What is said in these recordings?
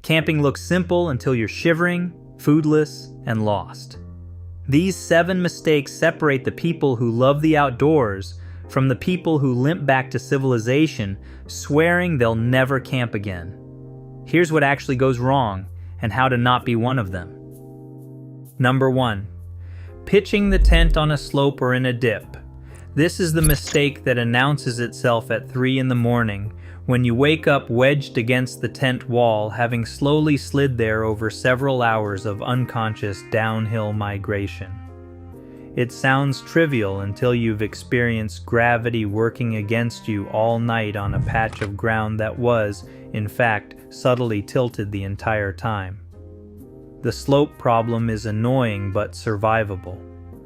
Camping looks simple until you're shivering, foodless, and lost. These 7 mistakes separate the people who love the outdoors from the people who limp back to civilization, swearing they'll never camp again. Here's what actually goes wrong and how to not be one of them. Number 1. Pitching the tent on a slope or in a dip. This is the mistake that announces itself at 3 in the morning when you wake up wedged against the tent wall, having slowly slid there over several hours of unconscious downhill migration. It sounds trivial until you've experienced gravity working against you all night on a patch of ground that was, in fact, subtly tilted the entire time. The slope problem is annoying but survivable.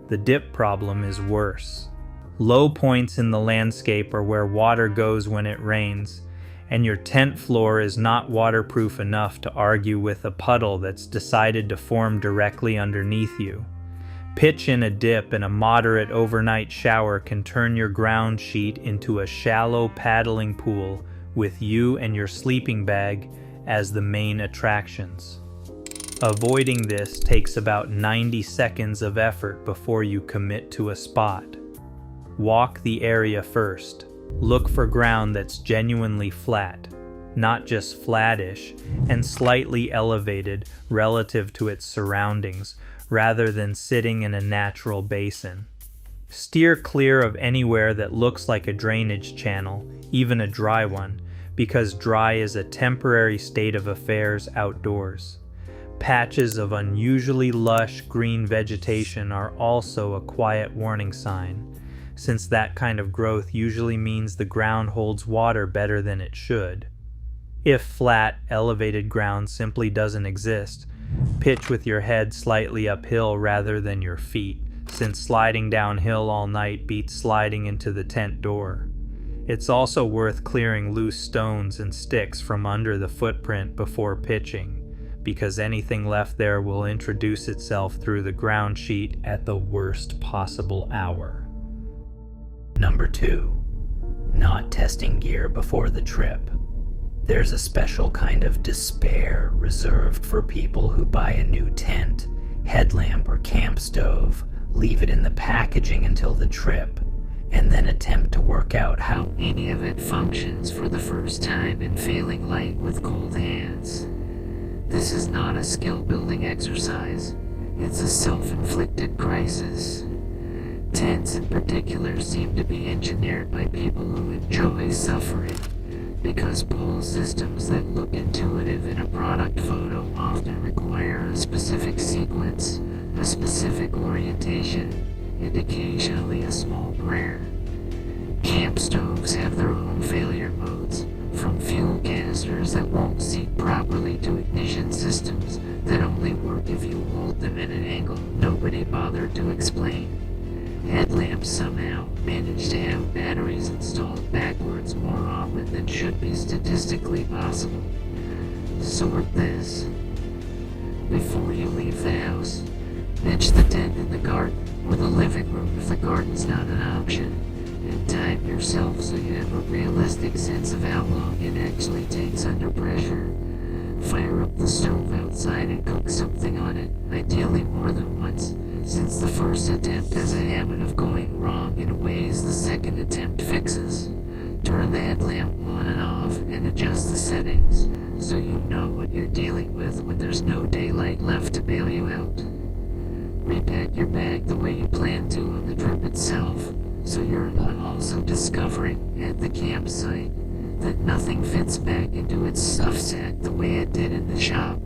The dip problem is worse. Low points in the landscape are where water goes when it rains, and your tent floor is not waterproof enough to argue with a puddle that's decided to form directly underneath you. Pitch in a dip and a moderate overnight shower can turn your ground sheet into a shallow paddling pool with you and your sleeping bag as the main attractions. Avoiding this takes about 90 seconds of effort before you commit to a spot. Walk the area first. Look for ground that's genuinely flat, not just flattish, and slightly elevated relative to its surroundings, rather than sitting in a natural basin. Steer clear of anywhere that looks like a drainage channel, even a dry one, because dry is a temporary state of affairs outdoors. Patches of unusually lush green vegetation are also a quiet warning sign, since that kind of growth usually means the ground holds water better than it should. If flat, elevated ground simply doesn't exist, pitch with your head slightly uphill rather than your feet, since sliding downhill all night beats sliding into the tent door. It's also worth clearing loose stones and sticks from under the footprint before pitching, because anything left there will introduce itself through the ground sheet at the worst possible hour. Number 2. Not testing gear before the trip. There's a special kind of despair reserved for people who buy a new tent, headlamp, or camp stove, leave it in the packaging until the trip, and then attempt to work out how any of it functions for the first time in failing light with cold hands. This is not a skill-building exercise. It's a self-inflicted crisis. Tents in particular seem to be engineered by people who enjoy suffering, because pull systems that look intuitive in a product photo often require a specific sequence, a specific orientation, and occasionally a small prayer. Camp stoves have their own failure modes, from fuel canisters that won't seat properly to ignition systems that only work if you hold them at an angle nobody bothered to explain. Headlamps somehow manage to have batteries installed backwards more often than should be statistically possible. Sort this. Before you leave the house, pitch the tent in the garden or the living room if the garden's not an option, and time yourself so you have a realistic sense of how long it actually takes under pressure. Fire up the stove outside and cook something on it, ideally more than once, since the first attempt has a habit of going wrong in ways the second attempt fixes. Turn the headlamp on and off and adjust the settings so you know what you're dealing with when there's no daylight left to bail you out. Repack your bag the way you plan to on the trip itself, so you're not also discovering at the campsite that nothing fits back into its stuff sack the way it did in the shop.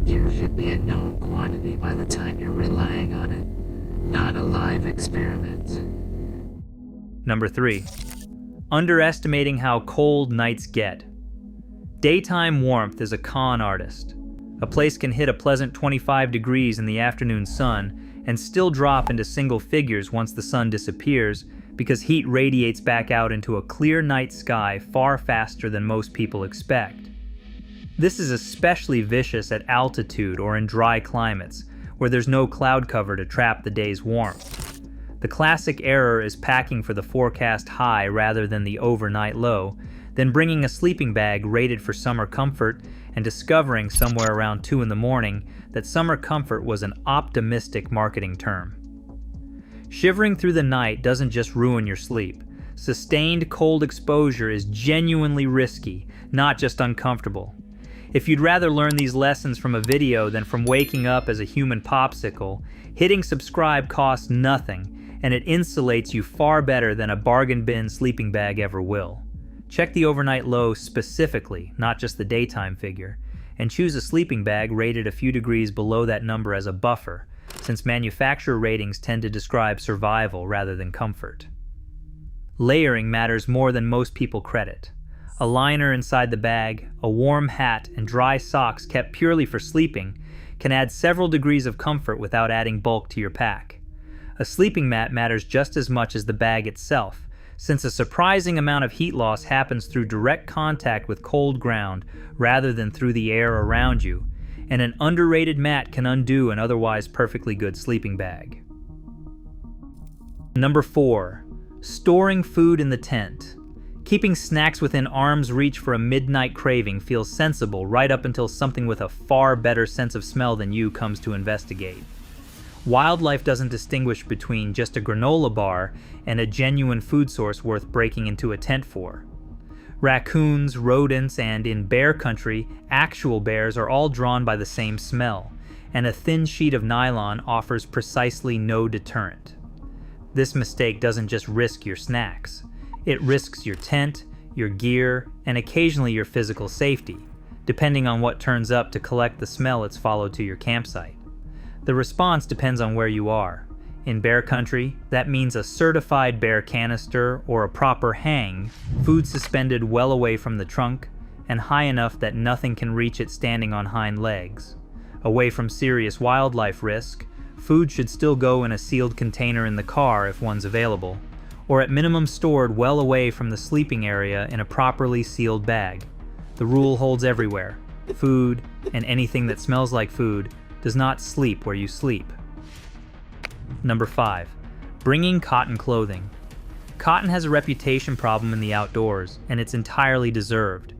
Gear should be a known quantity by the time you're relying on it, not a live experiment. Number 3. Underestimating how cold nights get. Daytime warmth is a con artist. A place can hit a pleasant 25 degrees in the afternoon sun and still drop into single figures once the sun disappears because heat radiates back out into a clear night sky far faster than most people expect. This is especially vicious at altitude or in dry climates, where there's no cloud cover to trap the day's warmth. The classic error is packing for the forecast high rather than the overnight low, then bringing a sleeping bag rated for summer comfort and discovering somewhere around 2 in the morning that summer comfort was an optimistic marketing term. Shivering through the night doesn't just ruin your sleep. Sustained cold exposure is genuinely risky, not just uncomfortable. If you'd rather learn these lessons from a video than from waking up as a human popsicle, hitting subscribe costs nothing, and it insulates you far better than a bargain bin sleeping bag ever will. Check the overnight low specifically, not just the daytime figure, and choose a sleeping bag rated a few degrees below that number as a buffer, since manufacturer ratings tend to describe survival rather than comfort. Layering matters more than most people credit. A liner inside the bag, a warm hat, and dry socks kept purely for sleeping can add several degrees of comfort without adding bulk to your pack. A sleeping mat matters just as much as the bag itself, since a surprising amount of heat loss happens through direct contact with cold ground rather than through the air around you, and an underrated mat can undo an otherwise perfectly good sleeping bag. Number 4. Storing food in the tent. Keeping snacks within arm's reach for a midnight craving feels sensible right up until something with a far better sense of smell than you comes to investigate. Wildlife doesn't distinguish between just a granola bar and a genuine food source worth breaking into a tent for. Raccoons, rodents, and in bear country, actual bears are all drawn by the same smell, and a thin sheet of nylon offers precisely no deterrent. This mistake doesn't just risk your snacks. It risks your tent, your gear, and occasionally your physical safety, depending on what turns up to collect the smell it's followed to your campsite. The response depends on where you are. In bear country, that means a certified bear canister or a proper hang, food suspended well away from the trunk, and high enough that nothing can reach it standing on hind legs. Away from serious wildlife risk, food should still go in a sealed container in the car if one's available, or at minimum stored well away from the sleeping area in a properly sealed bag. The rule holds everywhere. Food, and anything that smells like food, does not sleep where you sleep. Number 5. Bringing cotton clothing. Cotton has a reputation problem in the outdoors, and it's entirely deserved.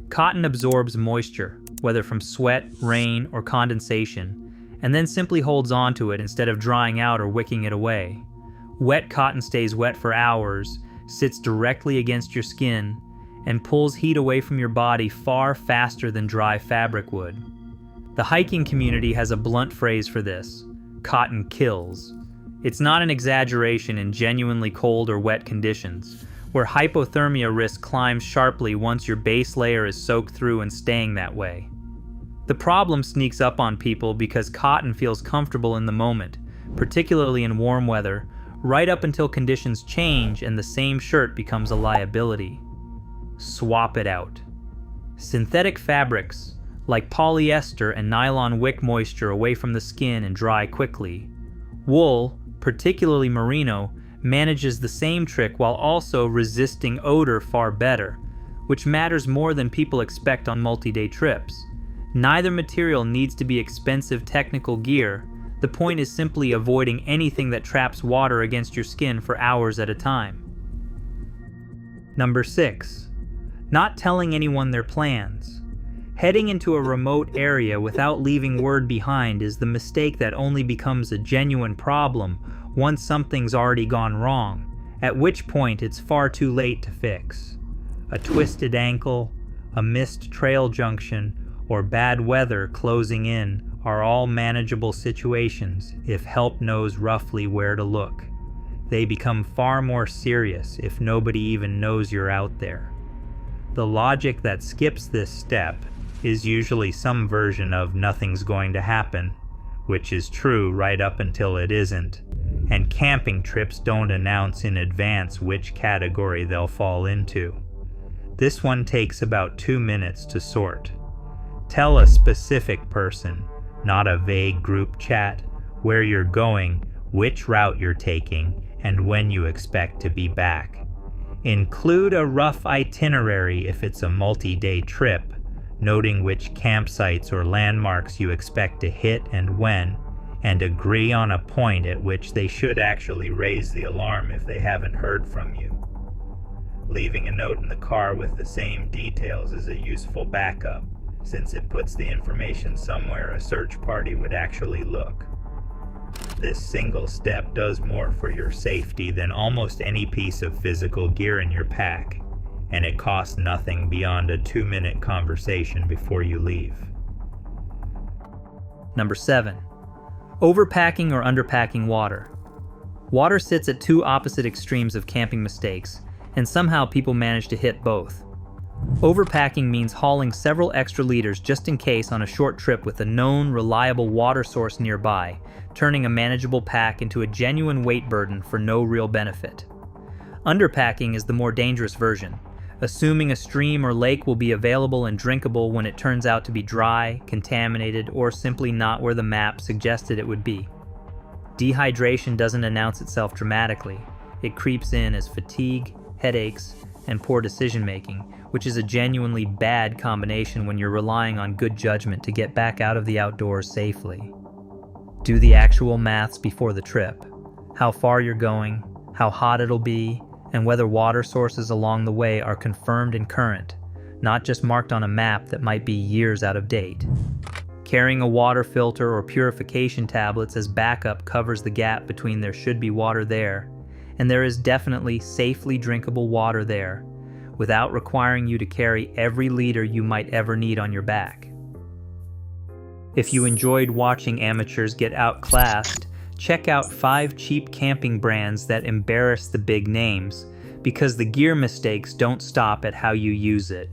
Cotton absorbs moisture, whether from sweat, rain, or condensation, and then simply holds onto it instead of drying out or wicking it away. Wet cotton stays wet for hours, sits directly against your skin, and pulls heat away from your body far faster than dry fabric would. The hiking community has a blunt phrase for this: cotton kills. It's not an exaggeration in genuinely cold or wet conditions, where hypothermia risk climbs sharply once your base layer is soaked through and staying that way. The problem sneaks up on people because cotton feels comfortable in the moment, particularly in warm weather, right up until conditions change and the same shirt becomes a liability. Swap it out. Synthetic fabrics, like polyester and nylon, wick moisture away from the skin and dry quickly. Wool, particularly merino, manages the same trick while also resisting odor far better, which matters more than people expect on multi-day trips. Neither material needs to be expensive technical gear. The point is simply avoiding anything that traps water against your skin for hours at a time. Number 6. Not telling anyone their plans. Heading into a remote area without leaving word behind is the mistake that only becomes a genuine problem once something's already gone wrong, at which point it's far too late to fix. A twisted ankle, a missed trail junction, or bad weather closing in are all manageable situations if help knows roughly where to look. They become far more serious if nobody even knows you're out there. The logic that skips this step is usually some version of nothing's going to happen, which is true right up until it isn't, and camping trips don't announce in advance which category they'll fall into. This one takes about 2 minutes to sort. Tell a specific person, not a vague group chat, where you're going, which route you're taking, and when you expect to be back. Include a rough itinerary if it's a multi-day trip, noting which campsites or landmarks you expect to hit and when, and agree on a point at which they should actually raise the alarm if they haven't heard from you. Leaving a note in the car with the same details is a useful backup, since it puts the information somewhere a search party would actually look. This single step does more for your safety than almost any piece of physical gear in your pack, and it costs nothing beyond a 2-minute conversation before you leave. Number 7. Overpacking or underpacking water. Water sits at two opposite extremes of camping mistakes, and somehow people manage to hit both. Overpacking means hauling several extra liters just in case on a short trip with a known, reliable water source nearby, turning a manageable pack into a genuine weight burden for no real benefit. Underpacking is the more dangerous version, assuming a stream or lake will be available and drinkable when it turns out to be dry, contaminated, or simply not where the map suggested it would be. Dehydration doesn't announce itself dramatically. It creeps in as fatigue, headaches, and poor decision-making, which is a genuinely bad combination when you're relying on good judgment to get back out of the outdoors safely. Do the actual maths before the trip. How far you're going, how hot it'll be, and whether water sources along the way are confirmed and current, not just marked on a map that might be years out of date. Carrying a water filter or purification tablets as backup covers the gap between there should be water there, and there is definitely safely drinkable water there, without requiring you to carry every liter you might ever need on your back. If you enjoyed watching amateurs get outclassed, check out 5 cheap camping brands that embarrass the big names, because the gear mistakes don't stop at how you use it.